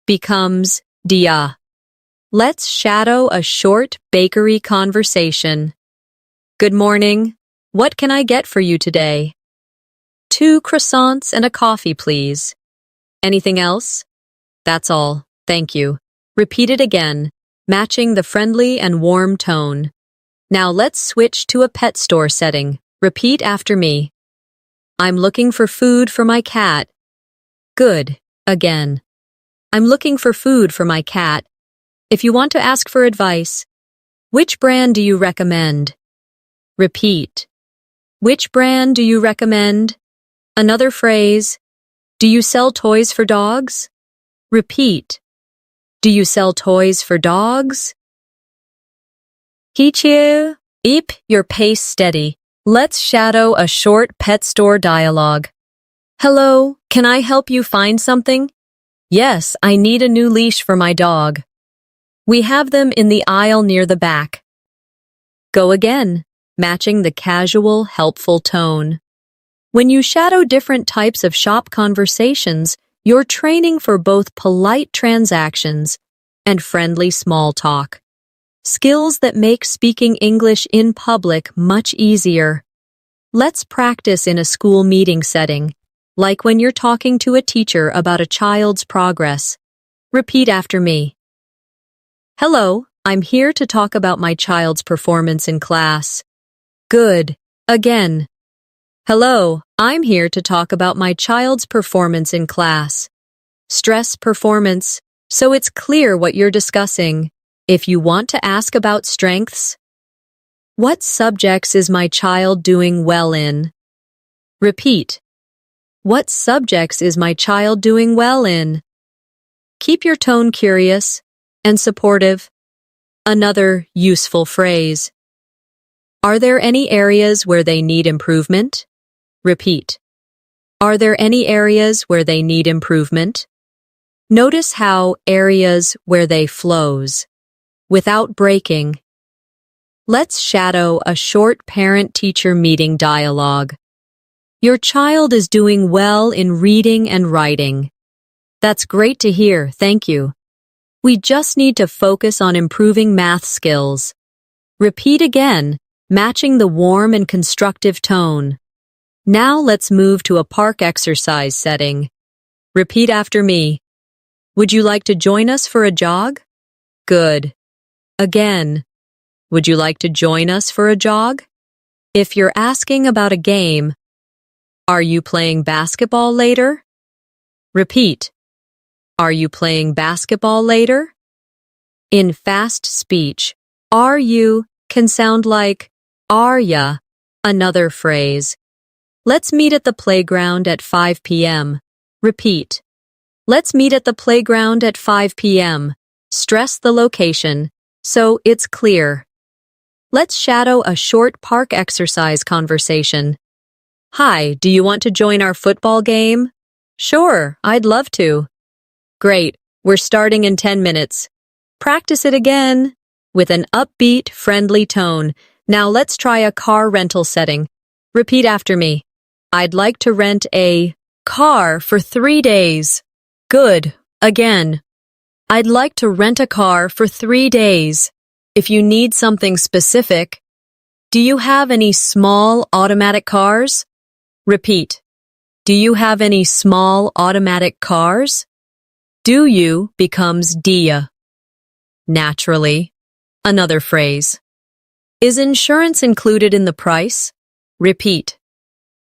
becomes dia. Let's shadow a short bakery conversation. Good morning. What can I get for you today? 2 croissants and a coffee, please. Anything else? That's all. Thank you. Repeat it again, matching the friendly and warm tone. Now let's switch to a pet store setting. Repeat after me. I'm looking for food for my cat. Good. Again. I'm looking for food for my cat. If you want to ask for advice, which brand do you recommend? Repeat. Which brand do you recommend? Another phrase. Do you sell toys for dogs? Repeat. Do you sell toys for dogs? Keep your pace steady. Let's shadow a short pet store dialogue. Hello, can I help you find something? Yes, I need a new leash for my dog. We have them in the aisle near the back. Go again, matching the casual, helpful tone. When you shadow different types of shop conversations, you're training for both polite transactions and friendly small talk. Skills that make speaking English in public much easier. Let's practice in a school meeting setting, like when you're talking to a teacher about a child's progress. Repeat after me. Hello, I'm here to talk about my child's performance in class. Good. Again. Hello, I'm here to talk about my child's performance in class. Stress performance, so it's clear what you're discussing. If you want to ask about strengths, what subjects is my child doing well in? Repeat. What subjects is my child doing well in? Keep your tone curious and supportive. Another useful phrase. Are there any areas where they need improvement? Repeat. Are there any areas where they need improvement? Notice how areas where they flows, without breaking. Let's shadow a short parent-teacher meeting dialogue. Your child is doing well in reading and writing. That's great to hear, thank you. We just need to focus on improving math skills. Repeat again, matching the warm and constructive tone. Now let's move to a park exercise setting. Repeat after me. Would you like to join us for a jog? Good. Again. Would you like to join us for a jog? If you're asking about a game, are you playing basketball later? Repeat. Are you playing basketball later? In fast speech, are you can sound like are ya, another phrase. Let's meet at the playground at 5 p.m. Repeat. Let's meet at the playground at 5 p.m. Stress the location so it's clear. Let's shadow a short park exercise conversation. Hi, do you want to join our football game? Sure, I'd love to. Great, we're starting in 10 minutes. Practice it again with an upbeat, friendly tone. Now let's try a car rental setting. Repeat after me. I'd like to rent a car for 3 days. Good. Again. I'd like to rent a car for 3 days. If you need something specific, do you have any small automatic cars? Repeat. Do you have any small automatic cars? Do you becomes dia. Naturally. Another phrase. Is insurance included in the price? Repeat.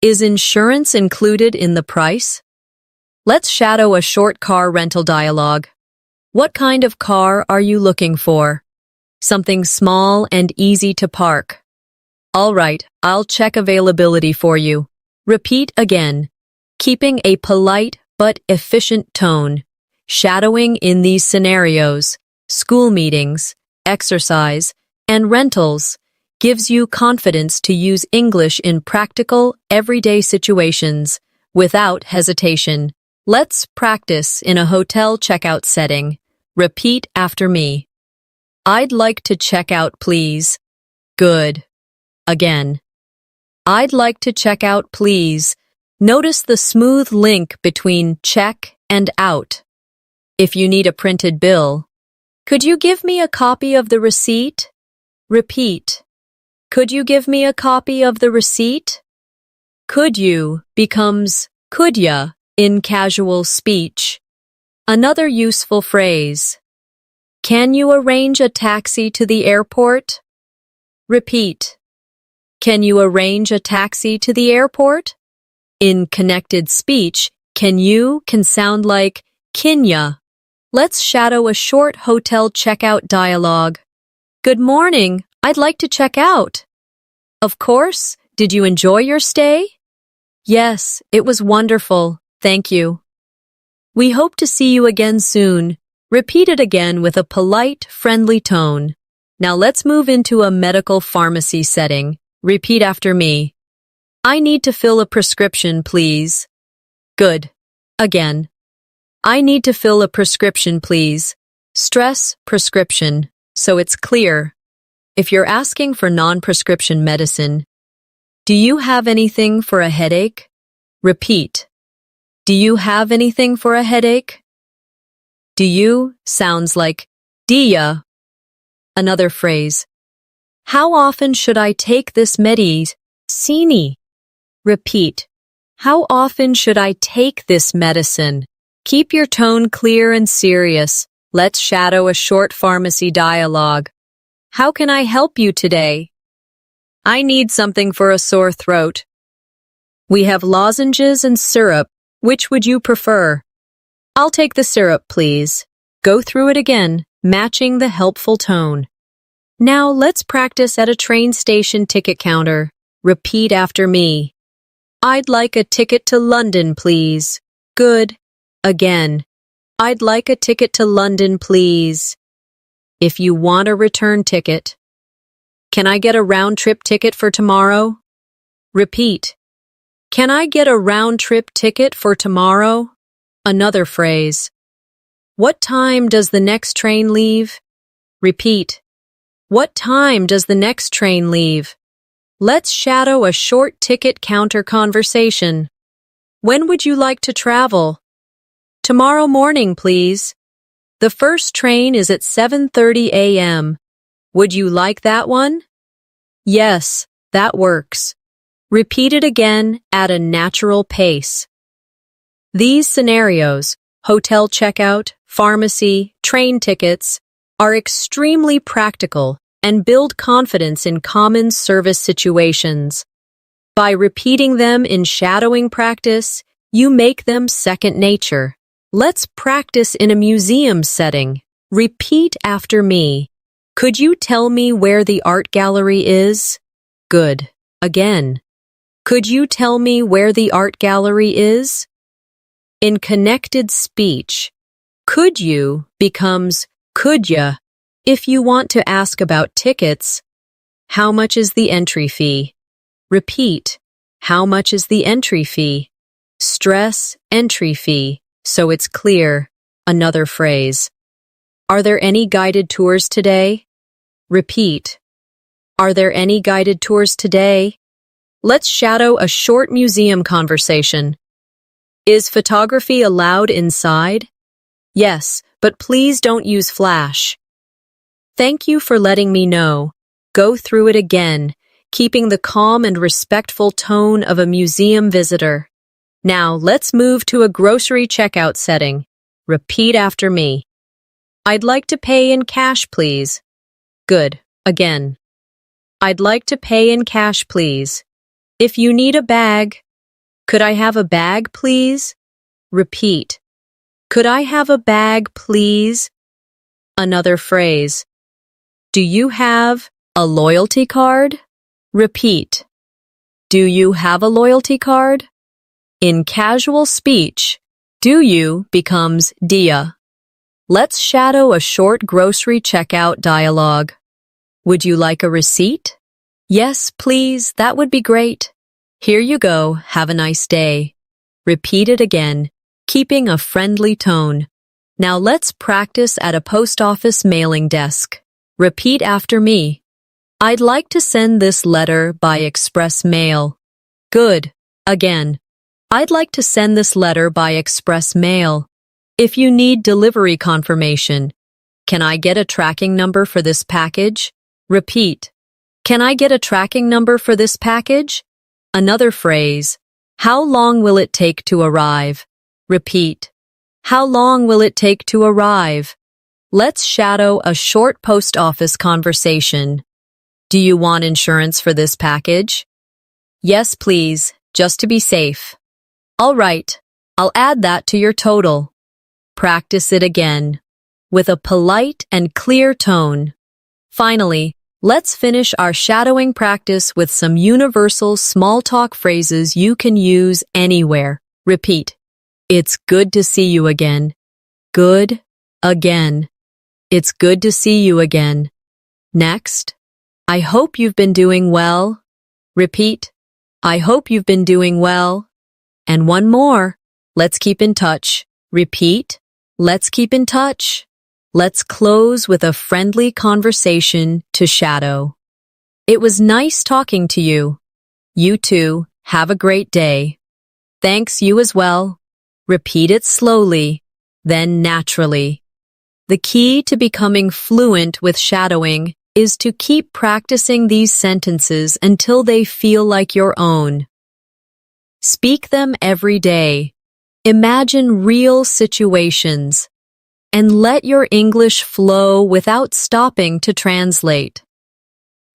Is insurance included in the price? Let's shadow a short car rental dialogue. What kind of car are you looking for? Something small and easy to park. All right, I'll check availability for you. Repeat again, keeping a polite but efficient tone. Shadowing in these scenarios, school meetings, exercise, and rentals gives you confidence to use English in practical, everyday situations without hesitation. Let's practice in a hotel checkout setting. Repeat after me. I'd like to check out, please. Good. Again. I'd like to check out, please. Notice the smooth link between check and out. If you need a printed bill, could you give me a copy of the receipt? Repeat. Could you give me a copy of the receipt? Could you becomes could ya in casual speech. Another useful phrase. Can you arrange a taxi to the airport? Repeat. Can you arrange a taxi to the airport? In connected speech, can sound like kinya. Let's shadow a short hotel checkout dialogue. Good morning. I'd like to check out. Of course. Did you enjoy your stay? Yes, it was wonderful. Thank you. We hope to see you again soon. Repeat it again with a polite, friendly tone. Now let's move into a medical pharmacy setting. Repeat after me. I need to fill a prescription, please. Good. Again. I need to fill a prescription, please. Stress prescription, so it's clear. If you're asking for non-prescription medicine, do you have anything for a headache? Repeat. Do you have anything for a headache? Do you sounds like dia. Another phrase. How often should I take this medicine? Repeat. How often should I take this medicine? Keep your tone clear and serious. Let's shadow a short pharmacy dialogue. How can I help you today? I need something for a sore throat. We have lozenges and syrup. Which would you prefer? I'll take the syrup, please. Go through it again, matching the helpful tone. Now let's practice at a train station ticket counter. Repeat after me. I'd like a ticket to London, please. Good. Again. I'd like a ticket to London, please. If you want a return ticket, can I get a round-trip ticket for tomorrow? Repeat. Can I get a round-trip ticket for tomorrow? Another phrase. What time does the next train leave? Repeat. What time does the next train leave? Let's shadow a short ticket counter conversation. When would you like to travel? Tomorrow morning, please. The first train is at 7:30 a.m. Would you like that one? Yes, that works. Repeat it again at a natural pace. These scenarios, hotel checkout, pharmacy, train tickets, are extremely practical and build confidence in common service situations. By repeating them in shadowing practice, you make them second nature. Let's practice in a museum setting. Repeat after me. Could you tell me where the art gallery is? Good. Again. Could you tell me where the art gallery is? In connected speech, could you becomes could ya. If you want to ask about tickets, how much is the entry fee? Repeat, how much is the entry fee? Stress entry fee, so it's clear. Another phrase. Are there any guided tours today? Repeat. Are there any guided tours today? Let's shadow a short museum conversation. Is photography allowed inside? Yes, but please don't use flash. Thank you for letting me know. Go through it again, keeping the calm and respectful tone of a museum visitor. Now, let's move to a grocery checkout setting. Repeat after me. I'd like to pay in cash, please. Good. Again. I'd like to pay in cash, please. If you need a bag, could I have a bag, please? Repeat. Could I have a bag, please? Another phrase. Do you have a loyalty card? Repeat. Do you have a loyalty card? In casual speech, do you becomes dia. Let's shadow a short grocery checkout dialogue. Would you like a receipt? Yes, please, that would be great. Here you go, have a nice day. Repeat it again, keeping a friendly tone. Now let's practice at a post office mailing desk. Repeat after me. I'd like to send this letter by express mail. Good. Again. I'd like to send this letter by express mail. If you need delivery confirmation, can I get a tracking number for this package? Repeat. Can I get a tracking number for this package? Another phrase. How long will it take to arrive? Repeat. How long will it take to arrive? Let's shadow a short post office conversation. Do you want insurance for this package? Yes, please, just to be safe. All right, I'll add that to your total. Practice it again, with a polite and clear tone. Finally, let's finish our shadowing practice with some universal small talk phrases you can use anywhere. Repeat. It's good to see you again. Good. Again. It's good to see you again. Next. I hope you've been doing well. Repeat. I hope you've been doing well. And one more. Let's keep in touch. Repeat. Let's keep in touch. Let's close with a friendly conversation to shadow. It was nice talking to you. You too. Have a great day. Thanks, you as well. Repeat it slowly, then naturally. The key to becoming fluent with shadowing is to keep practicing these sentences until they feel like your own. Speak them every day. Imagine real situations. And let your English flow without stopping to translate.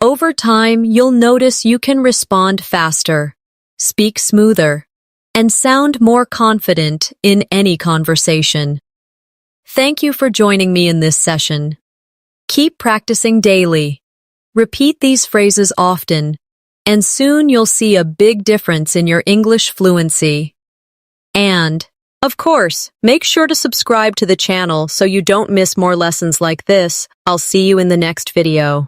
Over time, you'll notice you can respond faster, speak smoother, and sound more confident in any conversation. Thank you for joining me in this session. Keep practicing daily. Repeat these phrases often, and soon you'll see a big difference in your English fluency. And, of course, make sure to subscribe to the channel so you don't miss more lessons like this. I'll see you in the next video.